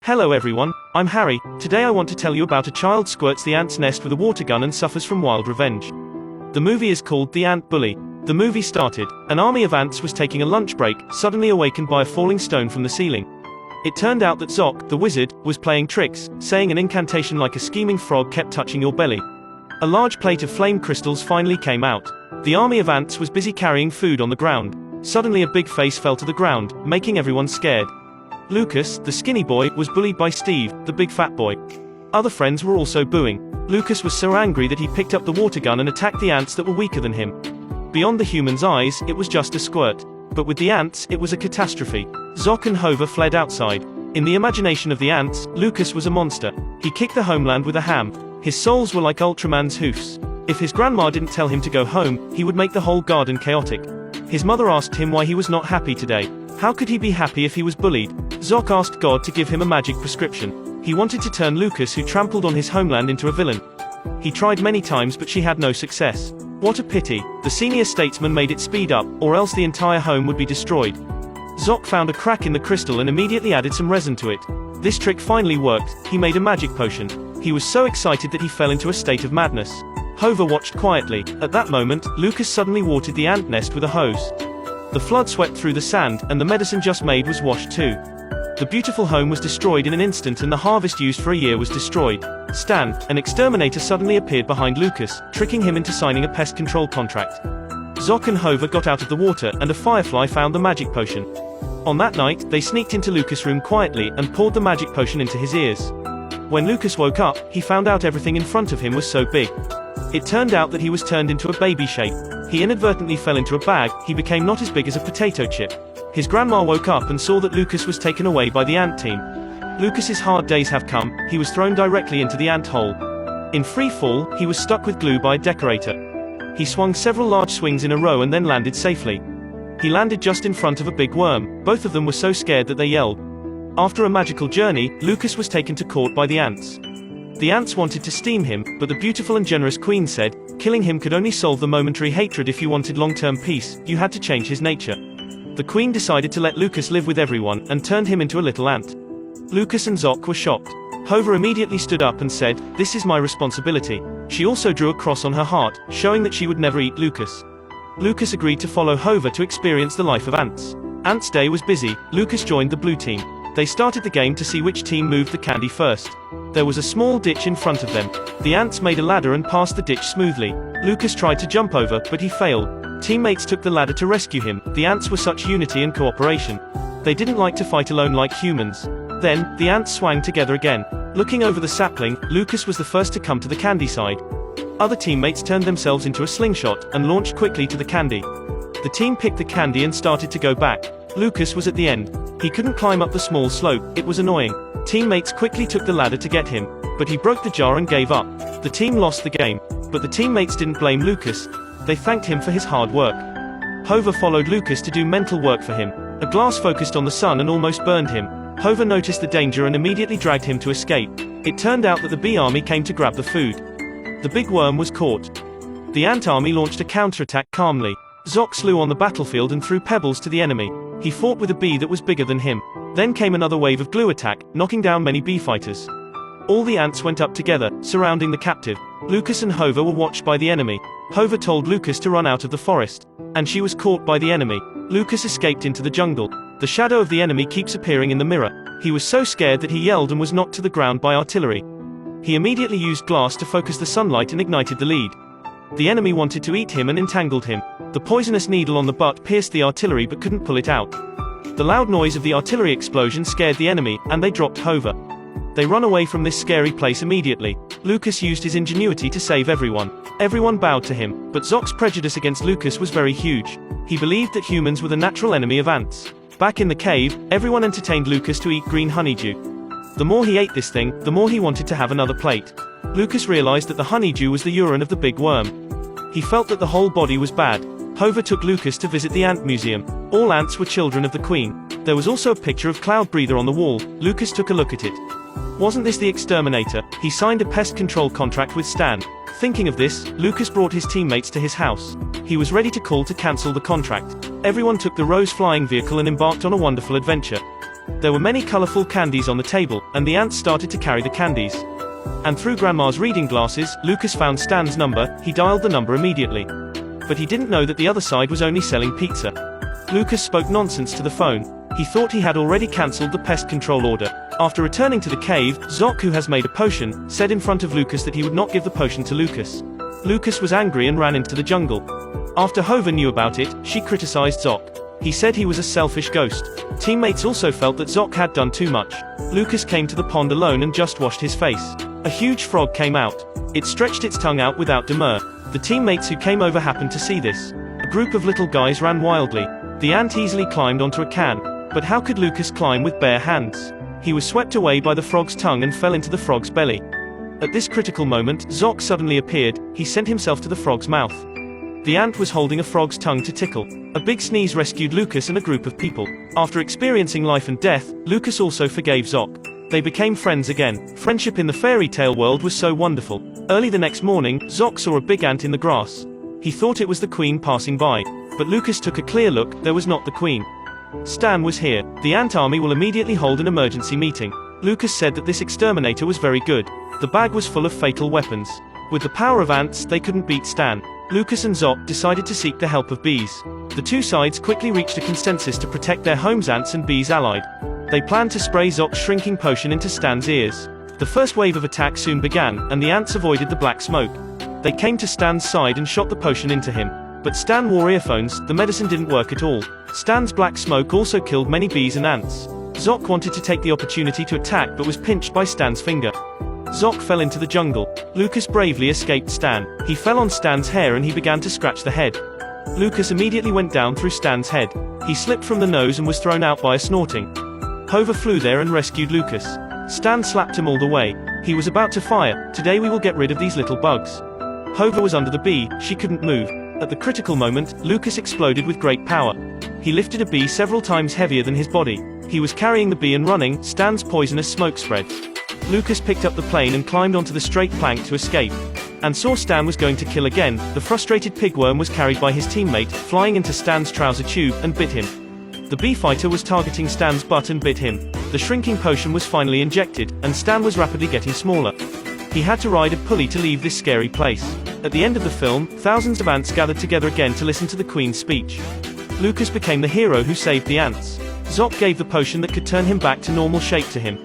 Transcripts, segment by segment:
Hello everyone, I'm Harry. Today I want to tell you about a child squirts the ant's nest with a water gun and suffers from wild revenge. The movie is called The Ant Bully. The movie started. An army of ants was taking a lunch break, suddenly awakened by a falling stone from the ceiling. It turned out that Zoc, the wizard, was playing tricks, saying an incantation like a scheming frog kept touching your belly. A large plate of flame crystals finally came out. The army of ants was busy carrying food on the ground. Suddenly a big face fell to the ground, making everyone scared. Lucas, the skinny boy, was bullied by Steve, the big fat boy. Other friends were also booing. Lucas was so angry that he picked up the water gun and attacked the ants that were weaker than him. Beyond the human's eyes, it was just a squirt. But with the ants, it was a catastrophe. Zoc and Hover fled outside. In the imagination of the ants, Lucas was a monster. He kicked the homeland with a ham. His soles were like Ultraman's hoofs. If his grandma didn't tell him to go home, he would make the whole garden chaotic. His mother asked him why he was not happy today. How could he be happy if he was bullied? Zoc asked God to give him a magic prescription. He wanted to turn Lucas, who trampled on his homeland, into a villain. He tried many times but she had no success. What a pity. The senior statesman made it speed up, or else the entire home would be destroyed. Zoc found a crack in the crystal and immediately added some resin to it. This trick finally worked. He made a magic potion. He was so excited that he fell into a state of madness. Hover watched quietly. At that moment, Lucas suddenly watered the ant nest with a hose. The flood swept through the sand, and the medicine just made was washed too. The beautiful home was destroyed in an instant and the harvest used for a year was destroyed. Stan, an exterminator, suddenly appeared behind Lucas, tricking him into signing a pest control contract. Zoc and Hover got out of the water and a firefly found the magic potion. On that night, they sneaked into Lucas' room quietly and poured the magic potion into his ears. When Lucas woke up, he found out everything in front of him was so big. It turned out that he was turned into a baby shape. He inadvertently fell into a bag. He became not as big as a potato chip. His grandma woke up and saw that Lucas was taken away by the ant team. Lucas's hard days have come. He was thrown directly into the ant hole. In free fall, he was stuck with glue by a decorator. He swung several large swings in a row and then landed safely. He landed just in front of a big worm. Both of them were so scared that they yelled. After a magical journey, Lucas was taken to court by the ants. The ants wanted to steam him, but the beautiful and generous queen said, killing him could only solve the momentary hatred. If you wanted long-term peace, you had to change his nature. The queen decided to let Lucas live with everyone, and turned him into a little ant. Lucas and Zoc were shocked. Hover immediately stood up and said, "This is my responsibility." She also drew a cross on her heart, showing that she would never eat Lucas. Lucas agreed to follow Hover to experience the life of ants. Ants' day was busy. Lucas joined the blue team. They started the game to see which team moved the candy first. There was a small ditch in front of them. The ants made a ladder and passed the ditch smoothly. Lucas tried to jump over, but he failed. Teammates took the ladder to rescue him. The ants were such unity and cooperation. They didn't like to fight alone like humans. Then, the ants swang together again. Looking over the sapling, Lucas was the first to come to the candy side. Other teammates turned themselves into a slingshot, and launched quickly to the candy. The team picked the candy and started to go back. Lucas was at the end. He couldn't climb up the small slope. It was annoying. Teammates quickly took the ladder to get him, but he broke the jar and gave up. The team lost the game, but the teammates didn't blame Lucas. They thanked him for his hard work. Hover followed Lucas to do mental work for him. A glass focused on the sun and almost burned him. Hover noticed the danger and immediately dragged him to escape. It turned out that the bee army came to grab the food. The big worm was caught. The ant army launched a counterattack calmly. Zoc slew on the battlefield and threw pebbles to the enemy. He fought with a bee that was bigger than him. Then came another wave of glue attack, knocking down many bee fighters. All the ants went up together, surrounding the captive. Lucas and Hover were watched by the enemy. Hover told Lucas to run out of the forest, and she was caught by the enemy. Lucas escaped into the jungle. The shadow of the enemy keeps appearing in the mirror. He was so scared that he yelled and was knocked to the ground by artillery. He immediately used glass to focus the sunlight and ignited the lead. The enemy wanted to eat him and entangled him. The poisonous needle on the butt pierced the artillery but couldn't pull it out. The loud noise of the artillery explosion scared the enemy, and they dropped Hover. They run away from this scary place immediately. Lucas used his ingenuity to save everyone. Everyone bowed to him, but Zoc's prejudice against Lucas was very huge. He believed that humans were the natural enemy of ants. Back in the cave, everyone entertained Lucas to eat green honeydew. The more he ate this thing, the more he wanted to have another plate. Lucas realized that the honeydew was the urine of the big worm. He felt that the whole body was bad. Hover took Lucas to visit the ant museum. All ants were children of the queen. There was also a picture of Cloud Breather on the wall. Lucas took a look at it. Wasn't this the exterminator? He signed a pest control contract with Stan. Thinking of this, Lucas brought his teammates to his house. He was ready to call to cancel the contract. Everyone took the Rose flying vehicle and embarked on a wonderful adventure. There were many colorful candies on the table, and the ants started to carry the candies. And through Grandma's reading glasses, Lucas found Stan's number. He dialed the number immediately. But he didn't know that the other side was only selling pizza. Lucas spoke nonsense to the phone. He thought he had already cancelled the pest control order. After returning to the cave, Zoc, who has made a potion, said in front of Lucas that he would not give the potion to Lucas. Lucas was angry and ran into the jungle. After Hova knew about it, she criticized Zoc. He said he was a selfish ghost. Teammates also felt that Zoc had done too much. Lucas came to the pond alone and just washed his face. A huge frog came out. It stretched its tongue out without demur. The teammates who came over happened to see this. A group of little guys ran wildly. The ant easily climbed onto a can. But how could Lucas climb with bare hands? He was swept away by the frog's tongue and fell into the frog's belly. At this critical moment, Zoc suddenly appeared. He sent himself to the frog's mouth. The ant was holding a frog's tongue to tickle. A big sneeze rescued Lucas and a group of people. After experiencing life and death, Lucas also forgave Zoc. They became friends again. Friendship in the fairy tale world was so wonderful. Early the next morning, Zoc saw a big ant in the grass. He thought it was the queen passing by. But Lucas took a clear look. There was not the queen. Stan was here. The ant army will immediately hold an emergency meeting. Lucas said that this exterminator was very good. The bag was full of fatal weapons. With the power of ants, they couldn't beat Stan. Lucas and Zoc decided to seek the help of bees. The two sides quickly reached a consensus to protect their homes. Ants and bees allied. They planned to spray Zoc's shrinking potion into Stan's ears. The first wave of attack soon began, and the ants avoided the black smoke. They came to Stan's side and shot the potion into him. But Stan wore earphones. The medicine didn't work at all. Stan's black smoke also killed many bees and ants. Zoc wanted to take the opportunity to attack but was pinched by Stan's finger. Zoc fell into the jungle. Lucas bravely escaped Stan. He fell on Stan's hair and he began to scratch the head. Lucas immediately went down through Stan's head. He slipped from the nose and was thrown out by a snorting. Hova flew there and rescued Lucas. Stan slapped him all the way. He was about to fire. Today we will get rid of these little bugs. Hova was under the bee. She couldn't move. At the critical moment, Lucas exploded with great power. He lifted a bee several times heavier than his body. He was carrying the bee and running. Stan's poisonous smoke spread. Lucas picked up the plane and climbed onto the straight plank to escape. And saw Stan was going to kill again. The frustrated pigworm was carried by his teammate, flying into Stan's trouser tube, and bit him. The bee fighter was targeting Stan's butt and bit him. The shrinking potion was finally injected, and Stan was rapidly getting smaller. He had to ride a pulley to leave this scary place. At the end of the film, thousands of ants gathered together again to listen to the Queen's speech. Lucas became the hero who saved the ants. Zoc gave the potion that could turn him back to normal shape to him.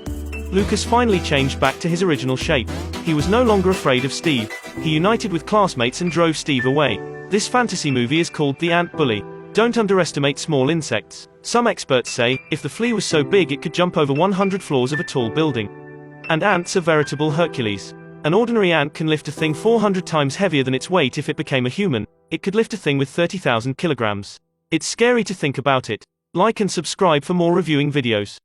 Lucas finally changed back to his original shape. He was no longer afraid of Steve. He united with classmates and drove Steve away. This fantasy movie is called The Ant Bully. Don't underestimate small insects. Some experts say, if the flea was so big it could jump over 100 floors of a tall building. And ants are veritable Hercules. An ordinary ant can lift a thing 400 times heavier than its weight. If it became a human, it could lift a thing with 30,000 kilograms. It's scary to think about it. Like and subscribe for more reviewing videos.